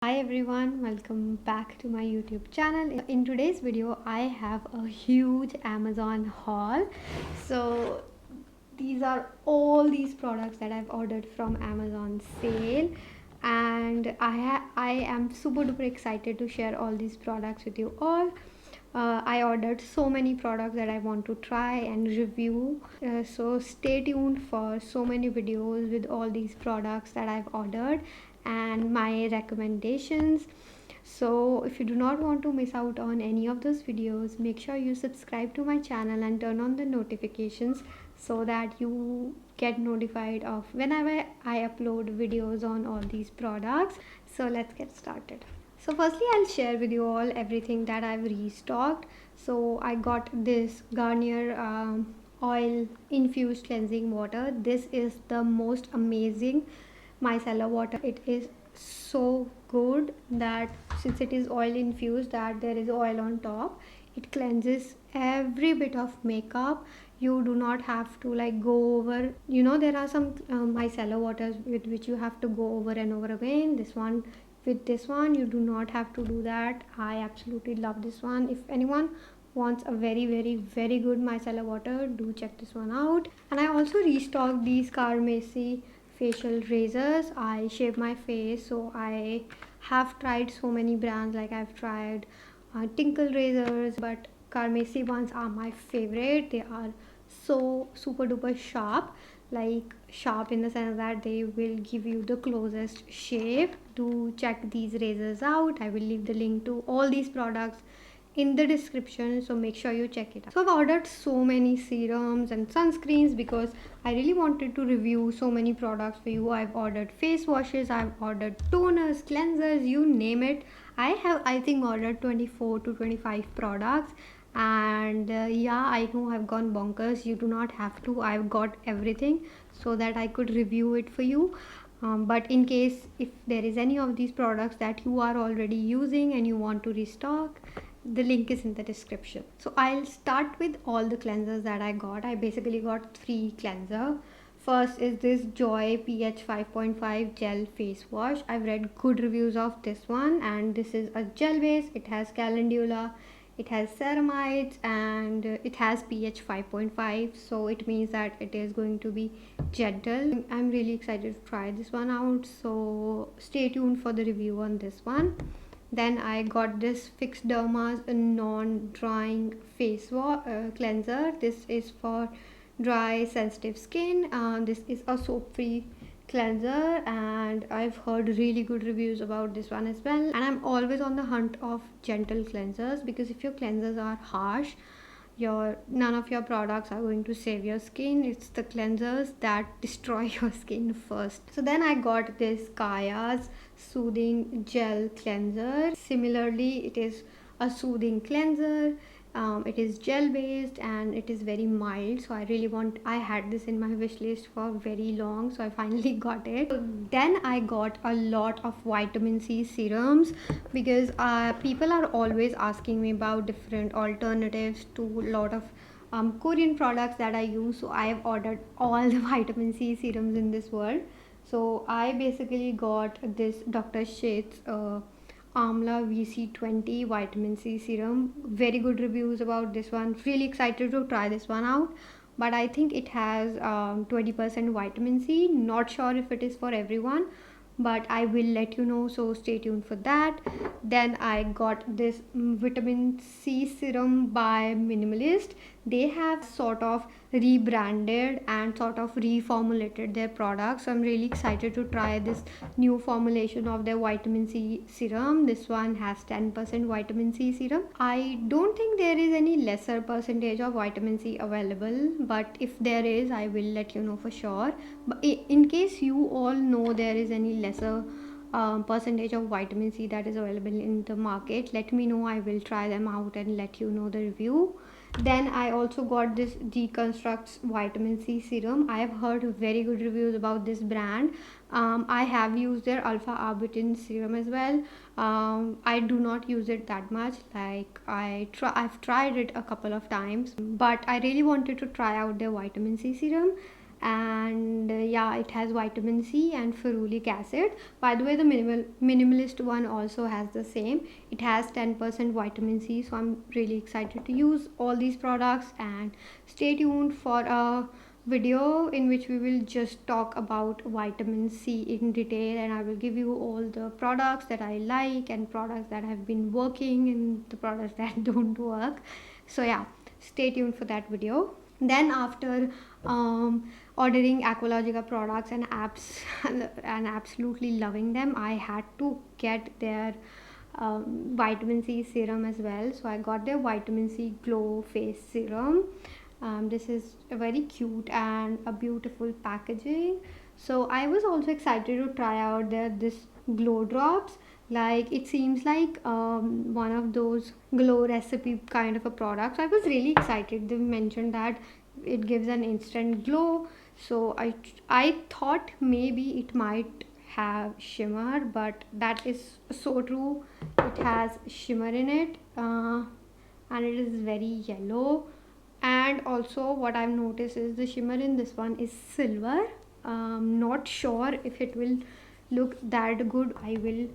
Hi everyone, welcome back to my YouTube channel. In today's video, I have a huge Amazon haul. So these are all these products that I've ordered from Amazon sale, and I am super duper excited to share all these products with you all. I ordered so many products that I want to try and review. So stay tuned for so many videos with all these products that I've ordered and my recommendations. So if you do not want to miss out on any of those videos, make sure you subscribe to my channel and turn on the notifications so that you get notified of whenever I upload videos on all these products. So let's get started. So firstly, I'll share with you all everything that I've restocked. So I got this Garnier oil infused cleansing water. This is the most amazing micellar water. It is so good that since it is oil infused, that there is oil on top, it cleanses every bit of makeup. You do not have to like go over, there are some micellar waters with which you have to go over and over again. With this one you do not have to do that. I absolutely love this one. If anyone wants a very good micellar water, do check this one out. And I also restocked these Carmesi facial razors. I shave my face, so I have tried so many brands. Like I've tried Tinkle razors, but Carmesi ones are my favorite. They are so super duper sharp, like sharp in the sense that they will give you the closest shave. Do check these razors out. I will leave the link to all these products in the description, so make sure you check it out. So I've ordered so many serums and sunscreens because I really wanted to review so many products for you. I've ordered face washes, I've ordered toners, cleansers, you name it. I think ordered 24 to 25 products, and yeah, I know I've gone bonkers. You do not have to. I've got everything so that I could review it for you. But in case if there is any of these products that you are already using and you want to restock, the link is in the description. So I'll start with all the cleansers that I got. I basically got 3 cleanser. First is this Joy pH 5.5 gel face wash. I've read good reviews of this one, and this is a gel base. It has calendula, it has ceramides, and it has pH 5.5, so it means that it is going to be gentle. I'm really excited to try this one out, so stay tuned for the review on this one. Then I got this Fix Derma's non-drying cleanser. This is for dry sensitive skin. This is a soap-free cleanser, and I've heard really good reviews about this one as well. And I'm always on the hunt of gentle cleansers, because if your cleansers are harsh, none of your products are going to save your skin. It's the cleansers that destroy your skin first. So then I got this Kaya's soothing gel cleanser. Similarly, it is a soothing cleanser. It is gel based and it is very mild, so I had this in my wish list for very long, so I finally got it. So then I got a lot of vitamin C serums, because people are always asking me about different alternatives to a lot of Korean products that I use. So I have ordered all the vitamin C serums in this world. So I basically got this Dr. Shet's Amla VC20 vitamin C serum. Very good reviews about this one. Really excited to try this one out, but I think it has 20% vitamin C. Not sure if it is for everyone, but I will let you know, so stay tuned for that. Then I got this Vitamin C Serum by Minimalist. They have sort of rebranded and sort of reformulated their products, so I'm really excited to try this new formulation of their vitamin C serum. This one has 10% vitamin C serum. I don't think there is any lesser percentage of vitamin C available, but if there is, I will let you know for sure. But in case you all know there is any lesser percentage of vitamin C that is available in the market, let me know. I will try them out and let you know the review. Then I also got this Deconstructs vitamin C serum. I have heard very good reviews about this brand. I have used their alpha arbutin serum as well. I do not use it that much. Like I've tried it a couple of times, but I really wanted to try out their vitamin C serum. and yeah, it has vitamin C and ferulic acid. By the way, the minimalist one also has the same. It has 10% vitamin C, so I'm really excited to use all these products. And stay tuned for a video in which we will just talk about vitamin C in detail, and I will give you all the products that I like and products that have been working and the products that don't work. So yeah, stay tuned for that video. Then after ordering Aqualogica products and apps and absolutely loving them, I had to get their vitamin C serum as well. So I got their vitamin C glow face serum. This is a very cute and a beautiful packaging. So I was also excited to try out their this glow drops. Like, it seems like one of those glow recipe kind of a product. So I was really excited. They mentioned that it gives an instant glow. So I thought maybe it might have shimmer, but that is so true. It has shimmer in it, and it is very yellow. And also what I've noticed is the shimmer in this one is silver. Not sure if it will look that good. I will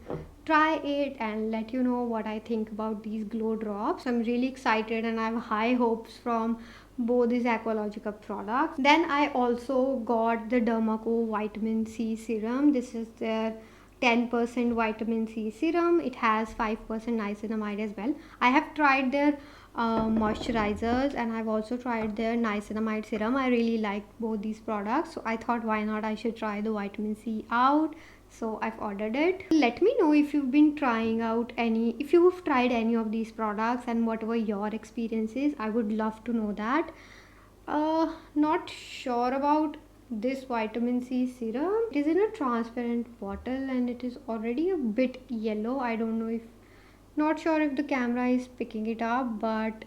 try it and let you know what I think about these glow drops. I'm really excited and I have high hopes from both these Aqualogica products. Then I also got the Dermaco Vitamin C Serum. This is their 10% vitamin C serum. It has 5% niacinamide as well. I have tried their moisturizers and I've also tried their niacinamide serum. I really liked both these products, so I thought why not I should try the vitamin C out. So I've ordered it. Let me know if you've been trying out any, if you've tried any of these products and what were your experiences. I would love to know that. Not sure about this vitamin C serum. It is in a transparent bottle and it is already a bit yellow. I don't know if, not sure if the camera is picking it up, but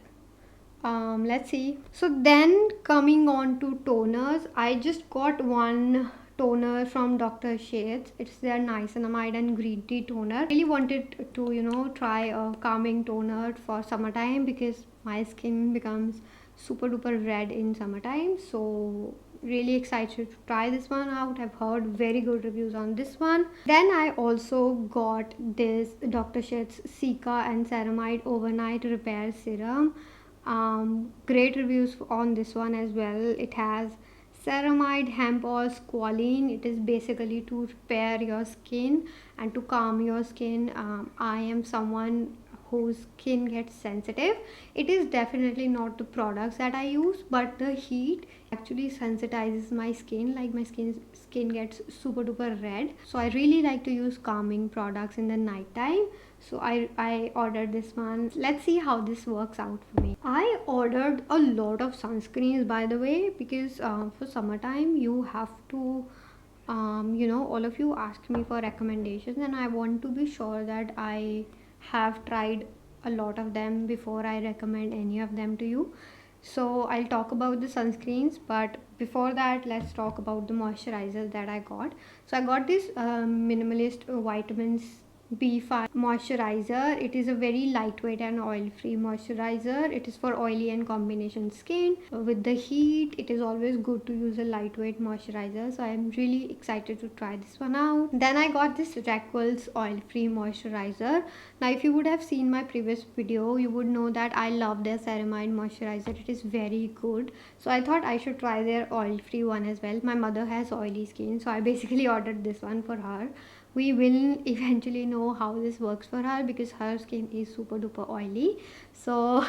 let's see. So then coming on to toners, I just got one toner from Dr. Shet's. It's their niacinamide and green tea toner. I really wanted to, try a calming toner for summertime because my skin becomes super duper red in summertime. So really excited to try this one out. I've heard very good reviews on this one. Then I also got this Dr. Shet's Cica and Ceramide overnight repair serum. Great reviews on this one as well. It has ceramide, hemp oil, squalene. It is basically to repair your skin and to calm your skin. I am someone whose skin gets sensitive. It is definitely not the products that I use, but the heat actually sensitizes my skin. Like, my skin gets super duper red. So I really like to use calming products in the night time. So I ordered this one. Let's see how this works out for me. I ordered a lot of sunscreens, by the way, because for summertime you have to all of you asked me for recommendations and I want to be sure that I have tried a lot of them before I recommend any of them to you. So I'll talk about the sunscreens, but before that let's talk about the moisturizers that I got. So I got this Minimalist vitamins B5 moisturizer. It is a very lightweight and oil-free moisturizer. It is for oily and combination skin. With the heat, it is always good to use a lightweight moisturizer. So I am really excited to try this one out. Then I got this Rackwell's oil-free moisturizer. Now, if you would have seen my previous video, you would know that I love their Ceramide moisturizer. It is very good. So I thought I should try their oil-free one as well. My mother has oily skin, so I basically ordered this one for her. We will eventually know how this works for her because her skin is super duper oily. So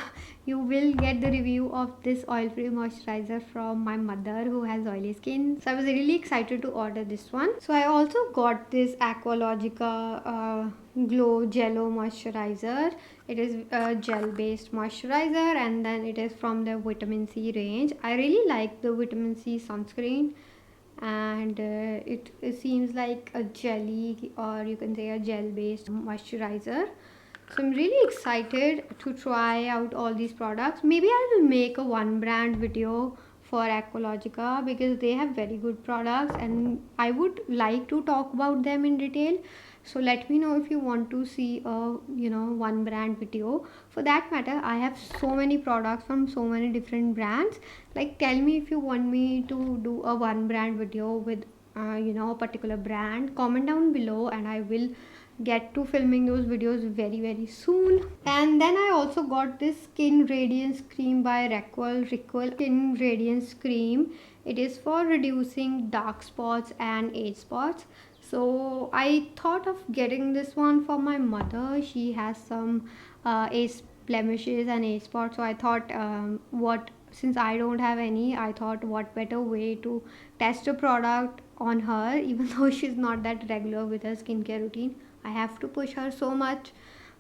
you will get the review of this oil free moisturizer from my mother who has oily skin. So I was really excited to order this one. So I also got this Aqualogica Glow Jello moisturizer. It is a gel based moisturizer and then it is from the Vitamin C range. I really like the Vitamin C sunscreen, and it seems like a jelly, or you can say a gel based moisturizer. So I'm really excited to try out all these products. Maybe I will make a one brand video for Aqualogica because they have very good products and I would like to talk about them in detail. So let me know if you want to see a one brand video. For that matter, I have so many products from so many different brands. Like, tell me if you want me to do a one brand video with a particular brand. Comment down below and I will get to filming those videos very very soon. And then I also got this skin radiance cream by Requel skin radiance cream. It is for reducing dark spots and age spots. So I thought of getting this one for my mother. She has some age blemishes and age spots, so I thought what since I don't have any, I thought what better way to test a product on her, even though she's not that regular with her skincare routine. I have to push her so much,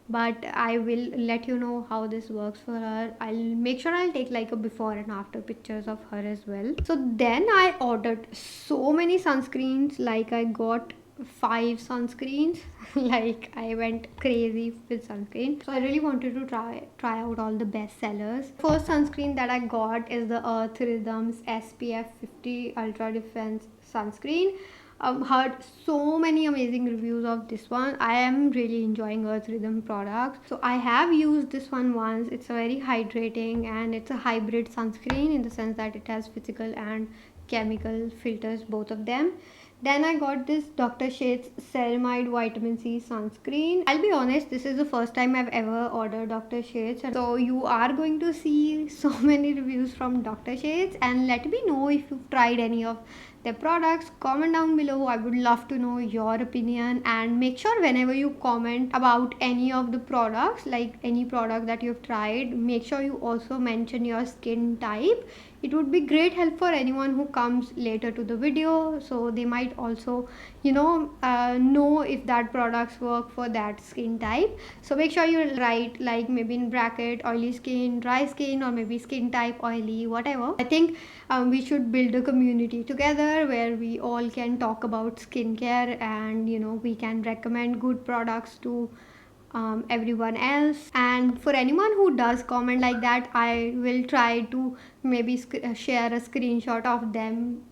but I will let you know how this works for her. I'll make sure I'll take like a before and after pictures of her as well. So then I ordered so many sunscreens. Like, I got 5 sunscreens. Like, I went crazy with sunscreen, so I really wanted to try out all the best sellers. First sunscreen that I got is the Earth Rhythms SPF 50 Ultra Defense sunscreen. Heard so many amazing reviews of this one. I am really enjoying Earth Rhythm products. So I have used this one once. It's a very hydrating and it's a hybrid sunscreen in the sense that it has physical and chemical filters, both of them. Then I got this Dr. Sheth's Ceramide Vitamin C Sunscreen. I'll be honest, this is the first time I've ever ordered Dr. Sheth's. So you are going to see so many reviews from Dr. Sheth's, and let me know if you've tried any of their products. Comment down below. I would love to know your opinion, and make sure whenever you comment about any of the products, like any product that you've tried, make sure you also mention your skin type. It would be great help for anyone who comes later to the video, so they might also know if that products work for that skin type. So make sure you write, like, maybe in bracket oily skin, dry skin, or maybe skin type oily, whatever. I think we should build a community together where we all can talk about skincare, and we can recommend good products to everyone else. And for anyone who does comment like that, I will try to maybe share a screenshot of them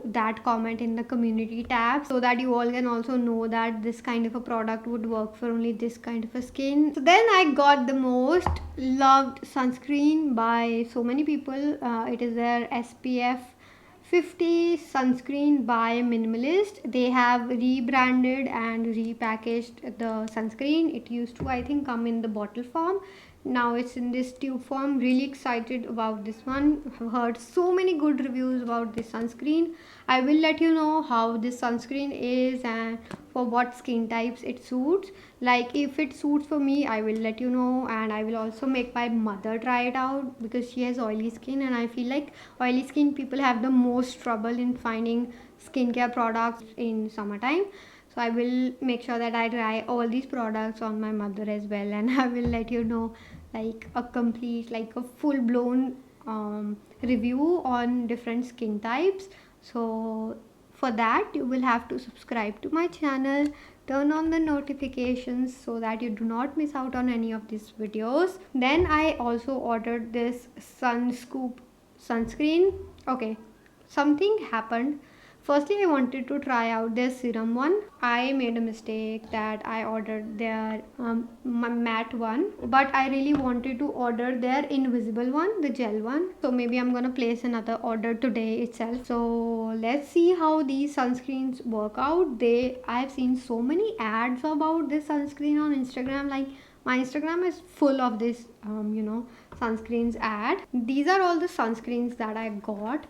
that comment in the community tab, so that you all can also know that this kind of a product would work for only this kind of a skin. So then I got the most loved sunscreen by so many people. It is their SPF 50 sunscreen by Minimalist. They have rebranded and repackaged the sunscreen. It used to, I think, come in the bottle form. Now it's in this tube form. Really excited about this one. I've heard so many good reviews about this sunscreen. I will let you know how this sunscreen is and for what skin types it suits. Like, if it suits for me, I will let you know, and I will also make my mother try it out because she has oily skin, and I feel like oily skin people have the most trouble in finding skincare products in summertime. So I will make sure that I try all these products on my mother as well, and I will let you know like a complete, like a full blown review on different skin types. So for that, you will have to subscribe to my channel, turn on the notifications so that you do not miss out on any of these videos. Then I also ordered this Scoop sunscreen. Okay, something happened. Firstly, I wanted to try out their serum one. I made a mistake that I ordered their matte one, but I really wanted to order their invisible one, the gel one. So maybe I'm gonna place another order today itself. So let's see how these sunscreens work out. I have seen so many ads about this sunscreen on Instagram. Like, my Instagram is full of this sunscreens ad. These are all the sunscreens that I got.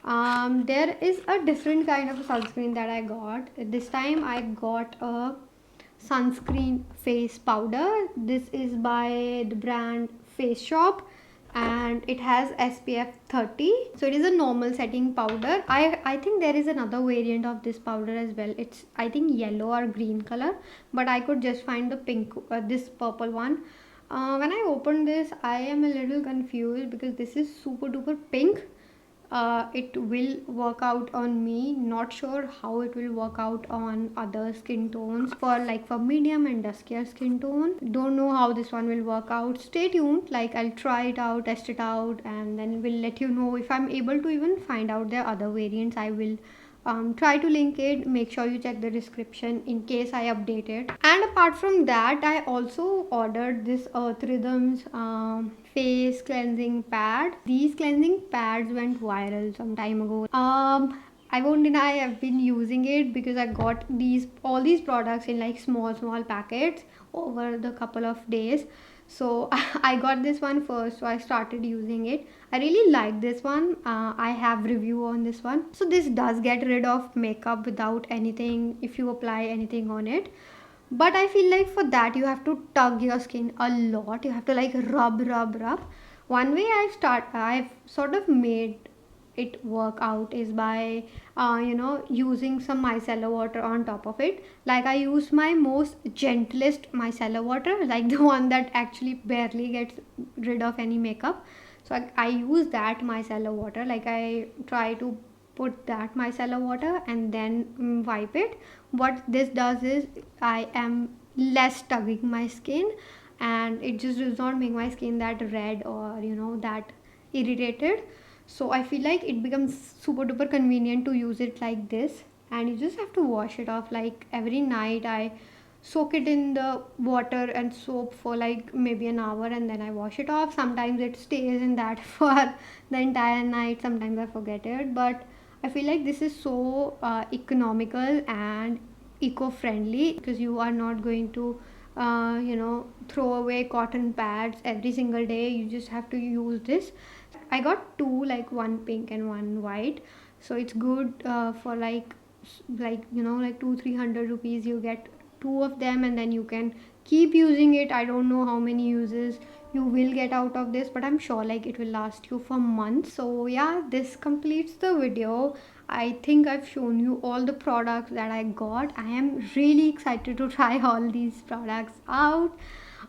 There is a different kind of sunscreen that I got. This time I got a sunscreen face powder. This is by the brand Face Shop, and it has SPF 30. So it is a normal setting powder. I think there is another variant of this powder as well. It's, I think, yellow or green color, but I could just find the pink, this purple one. When I opened this, I am a little confused because this is super duper pink. It will work out on me. Not sure how it will work out on other skin tones, for medium and duskier skin tone. Don't know how this one will work out. Stay tuned. Like, I'll try it out, test it out, and then we'll let you know if I'm able to even find out their other variants. I will try to link it. Make sure you check the description in case I update it. And apart from that, I also ordered this Earth Rhythms face cleansing pad. These cleansing pads went viral some time ago. I won't deny I've been using it because I got all these products in like small packets over the couple of days. So I got this one first, so I started using it. I really like this one. I have review on this one. So this does get rid of makeup without anything if you apply anything on it. But I feel like for that you have to tug your skin a lot. You have to like rub. One way I've sort of made it work out is by using some micellar water on top of it. Like I use my most gentlest micellar water, like the one that actually barely gets rid of any makeup. So I use that micellar water. Like I try to put that micellar water and then wipe it. What this does is I am less tugging my skin, and it just does not make my skin that red or that irritated. So I feel like it becomes super duper convenient to use it like this, and you just have to wash it off. Like every night I soak it in the water and soap for like maybe an hour, and then I wash it off. Sometimes it stays in that for the entire night, sometimes I forget it. But I feel like this is so economical and eco-friendly because you are not going to throw away cotton pads every single day. You just have to use this. I got two, like one pink and one white, so it's good for like 200-300 rupees. You get two of them and then you can keep using it. I don't know how many uses you will get out of this, but I'm sure like it will last you for months. So yeah, this completes the video. I think I've shown you all the products that I got. I am really excited to try all these products out.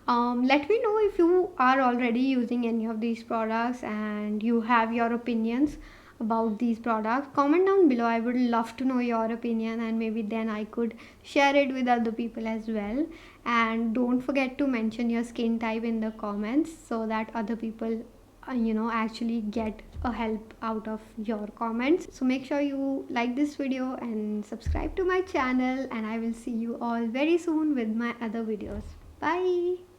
Let me know if you are already using any of these products and you have your opinions about these products. Comment down below. I would love to know your opinion, and maybe then I could share it with other people as well. And don't forget to mention your skin type in the comments so that other people actually get a help out of your comments. So make sure you like this video and subscribe to my channel, and I will see you all very soon with my other videos. Bye.